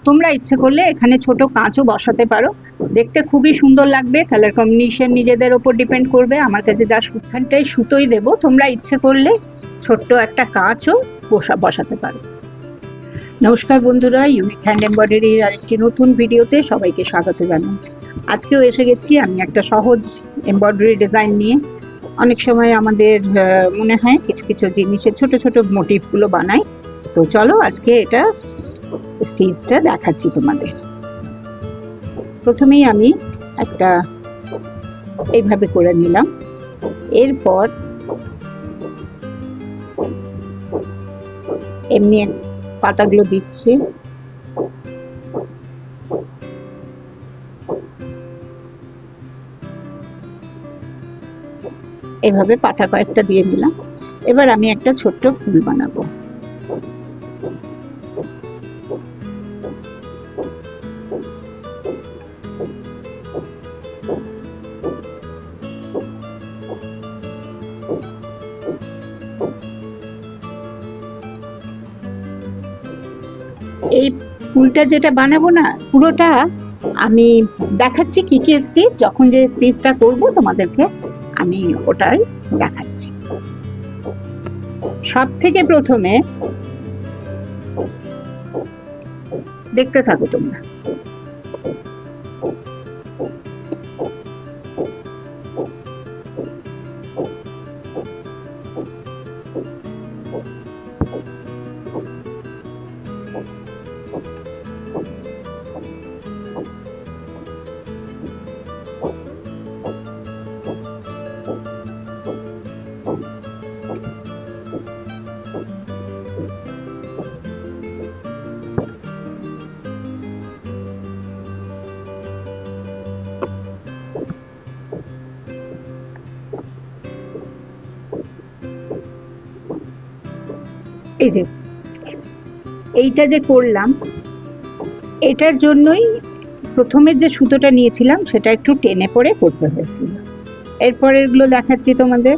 তোমরা ইচ্ছে করলে এখানে ছোট কাঁচও বসাতে পারো, দেখতে খুবই সুন্দর লাগবে। কালার কম্বিনেশন নিজেদের ওপর ডিপেন্ড করবে। আমার কাছে যা সুখানটাই সুতোই দেবো, তোমরা ইচ্ছে করলে ছোট্ট একটা কাঁচও বসাতে পারো। নমস্কার বন্ধুরা, ইউনিক হ্যান্ড এমব্রয়ডারির আরেকটি নতুন ভিডিওতে সবাইকে স্বাগত জানাই। আজকেও এসে গেছি আমি একটা সহজ এমব্রয়ডারি ডিজাইন নিয়ে। অনেক সময় আমাদের মনে হয় কিছু কিছু জিনিসের ছোট ছোট মোটিভগুলো বানাই, তো চলো আজকে এটা স্টিচটা দেখাচ্ছি তোমাদের। প্রথমেই আমি একটা এইভাবে করে নিলাম, এরপর এমনি পাতাগুলো দিচ্ছি। এভাবে পাতা কয়েকটা দিয়ে নিলাম। এবার আমি একটা ছোট্ট ফুল বানাবো। এই ফুলটা যেটা বানাবো না, পুরোটা আমি দেখাচ্ছি কি কি স্টিচ, যখন যে স্টিচটা করব তোমাদেরকে আমি ওটাই দেখাচ্ছি। সব থেকে প্রথমে দেখতে থাকো তোমরা। এই যে এইটা যে করলাম, এটার জন্যই প্রথমে যে সুতোটা নিয়েছিলাম সেটা একটু টেনে পড়ে করতে হয়েছিল। এরপর এগুলো দেখাচ্ছি তোমাদের।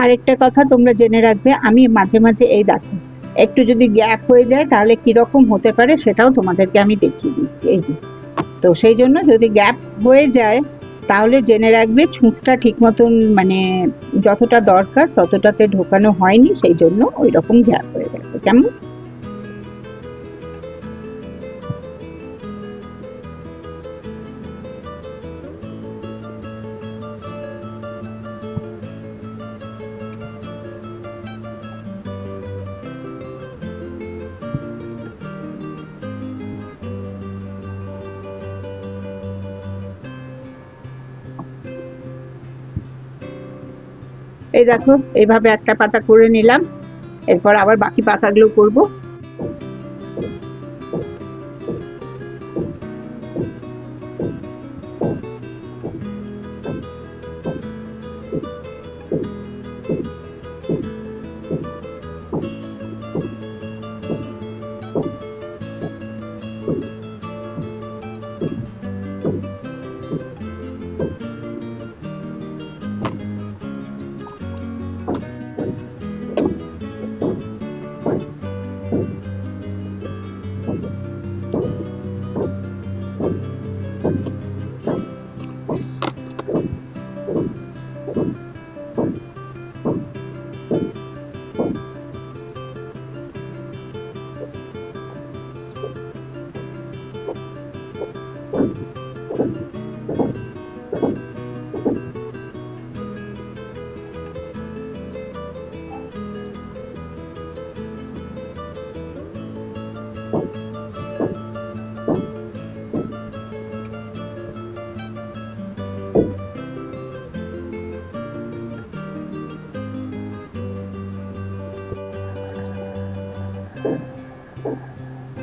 আরেকটা কথা তোমরা জেনে রাখবে, আমি মাঝে মাঝে এই দেখো একটু যদি গ্যাপ হয়ে যায় তাহলে কিরকম হতে পারে সেটাও তোমাদেরকে আমি দেখিয়ে দিচ্ছি। এই যে, তো সেই জন্য যদি গ্যাপ হয়ে যায় তাহলে জেনে রাখবে ছুঁচটা ঠিক মতন মানে যতটা দরকার ততটাতে ঢোকানো হয়নি, সেই জন্য ওই রকম গ্যাপ হয়ে গেছে। কেমন? এই দেখো এইভাবে একটা পাতা করে নিলাম, এরপর আবার বাকি পাতাগুলো করব।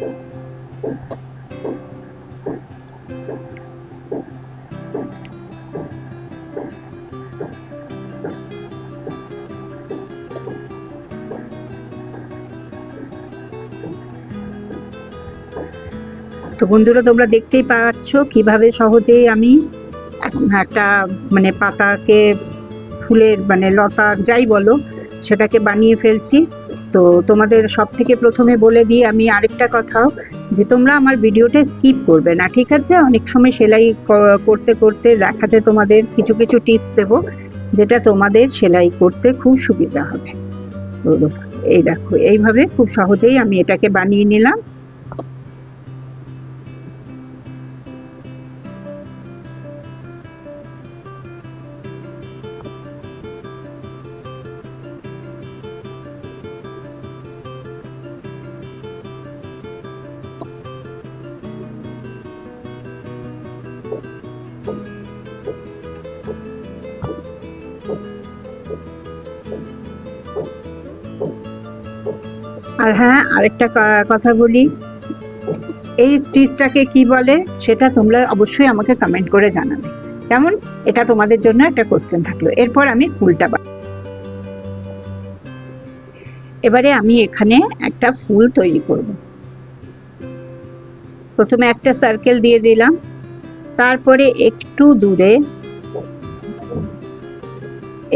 তো বন্ধুরা, তোমরা দেখতেই পাচ্ছ কিভাবে সহজেই আমি একটা মানে পাতাকে, ফুলের মানে লতা যাই বলো, সেটাকে বানিয়ে ফেলছি। তো তোমাদের সব থেকে প্রথমে বলে দিই আমি আরেকটা কথাও, যে তোমরা আমার ভিডিওটা স্কিপ করবে না, ঠিক আছে? অনেক সময় সেলাই করতে করতে দেখাতে তোমাদের কিছু কিছু টিপস দেবো, যেটা তোমাদের সেলাই করতে খুব সুবিধা হবে। তো এই দেখো, এইভাবে খুব সহজেই আমি এটাকে বানিয়ে নিলাম। আর হ্যাঁ, আরেকটা কথা বলি, এই স্টিচটাকে কি বলে সেটা তোমরা অবশ্যই আমাকে কমেন্ট করে জানাবে, কেমন? এটা তোমাদের জন্য একটা কোশ্চেন থাকলো। এরপর আমি ফুলটা এবারে আমি এখানে একটা ফুল তৈরি করব। প্রথমে একটা সার্কেল দিয়ে দিলাম, তারপরে একটু দূরে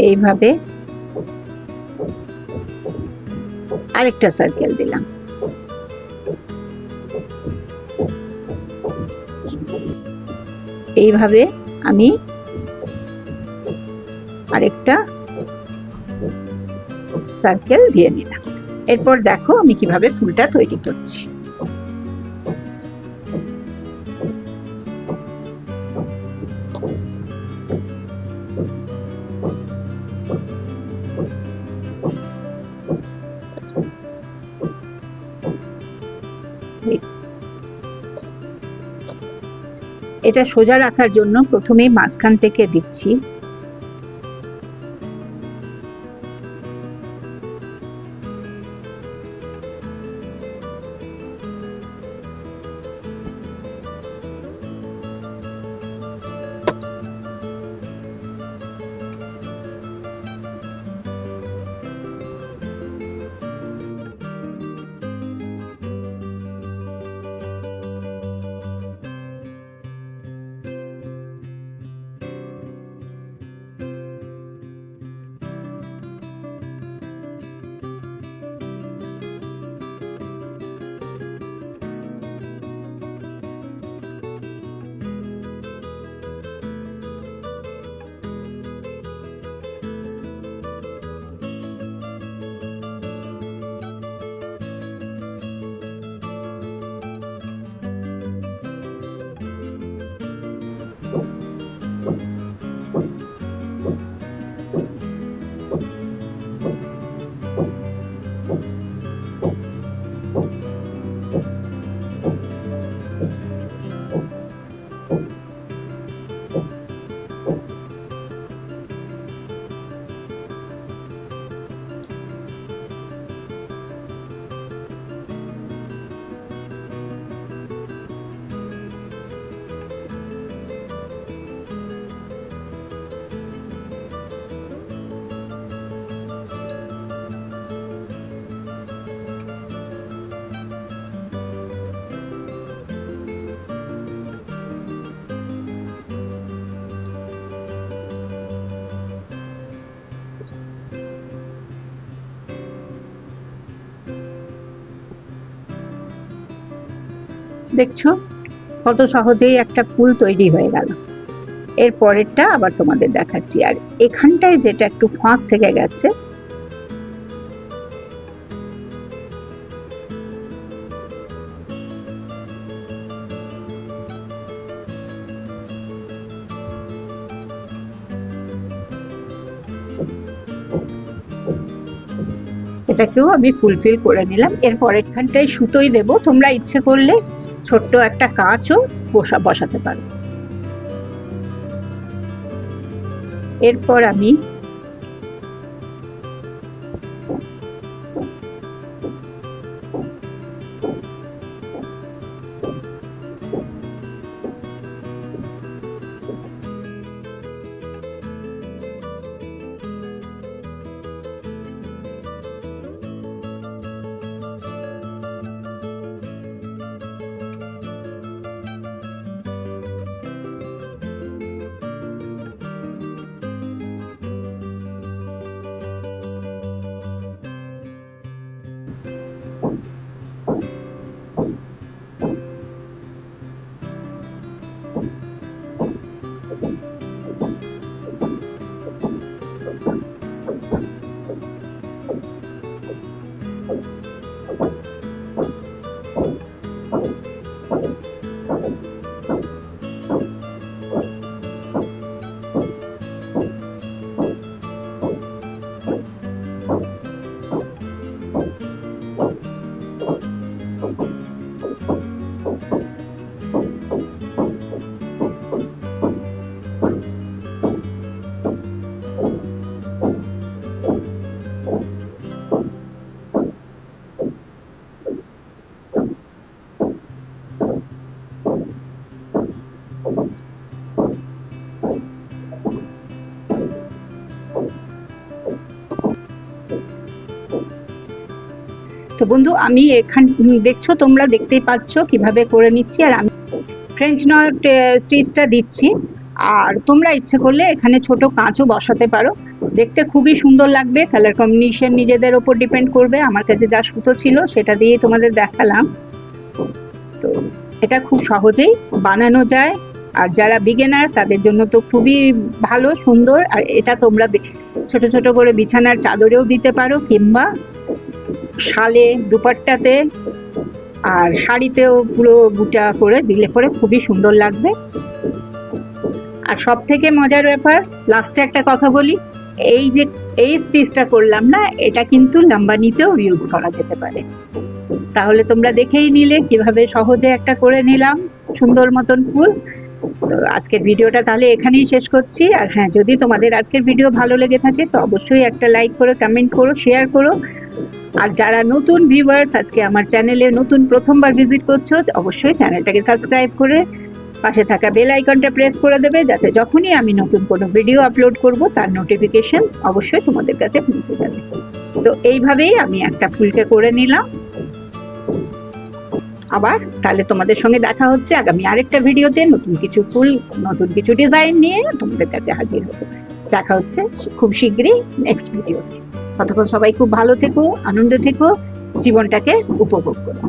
এইভাবে আরেকটা সার্কেল দিলাম। এইভাবে আমি আরেকটা সার্কেল দিয়ে নিলাম। এরপর দেখো আমি কিভাবে ফুলটা তৈরি করছি। এটা সোজা রাখার জন্য প্রথমেই মাঝখান থেকে দিচ্ছি। দেখছো কত সহজেই একটা ফুল তৈরি হয়ে গেল। এর পরেরটা আবার তোমাদের দেখাচ্ছি। আর এখানটায় যেটা একটু ফাঁক থেকে গেছে, এটাকেও আমি ফুলফিল করে নিলাম। এর পরেরখানটায় সুতোই দেব, তোমরা ইচ্ছে করলে ছোট্ট একটা কাঁচও বসাতে পারো। এরপর আমি তো বন্ধু আমি এখানে দেখছো, তোমরা দেখতেই পাচ্ছ কিভাবে করে নিচ্ছি। আর আমি ফ্রেঞ্চ নট স্টিচটা দিচ্ছি। আর তোমরা ইচ্ছে করলে এখানে ছোট কাঁচও বসাতে পারো, দেখতে খুবই সুন্দর লাগবে। কালার কম্বিনেশন নিজেদের ওপর ডিপেন্ড করবে। আমার কাছে যা সুতো ছিল সেটা দিয়ে তোমাদের দেখালাম। তো এটা খুব সহজেই বানানো যায়, আর যারা বিগিনার তাদের জন্য তো খুবই ভালো, সুন্দর। আর এটা তোমরা ছোট ছোট করে বিছানার চাদরেও দিতে পারো, কিংবা শালে, দুপাট্টাতে, আর শাড়িতেও পুরো বুটা করে দিলে পরে খুবই সুন্দর লাগবে। আর সব থেকে মজার ব্যাপার, লাস্টে একটা কথা বলি, এই স্টিচটা করলাম না, এটা কিন্তু লাম্বানিতেও ইউজ করা যেতে পারে। তাহলে তোমরা দেখেই নিলে কিভাবে সহজে একটা করে নিলাম সুন্দর মতন ফুল। তো আজকের ভিডিওটা তাহলে এখানেই শেষ করছি। আর হ্যাঁ, যদি তোমাদের আজকের ভিডিও ভালো লেগে থাকে তো অবশ্যই একটা লাইক করো, কমেন্ট করো, শেয়ার করো। আর যারা নতুন ভিউয়ার্স আজকে আমার চ্যানেলে নতুন প্রথমবার ভিজিট করছো, অবশ্যই চ্যানেলটাকে সাবস্ক্রাইব করে পাশে থাকা বেল আইকনটা প্রেস করে দেবে, যাতে যখনই আমি নতুন কোনো ভিডিও আপলোড করব তার নোটিফিকেশন অবশ্যই তোমাদের কাছে পৌঁছে যাবে। তো এইভাবেই আমি একটা ফুলকে করে নিলাম। আবার তাহলে তোমাদের সঙ্গে দেখা হচ্ছে আগামী আরেকটা ভিডিওতে, নতুন কিছু ফুল, নতুন কিছু ডিজাইন নিয়ে তোমাদের কাছে হাজির হবো। দেখা হচ্ছে খুব শীঘ্রই নেক্সট ভিডিও। ততক্ষণ সবাই খুব ভালো থেকো, আনন্দে থেকো, জীবনটাকে উপভোগ করো।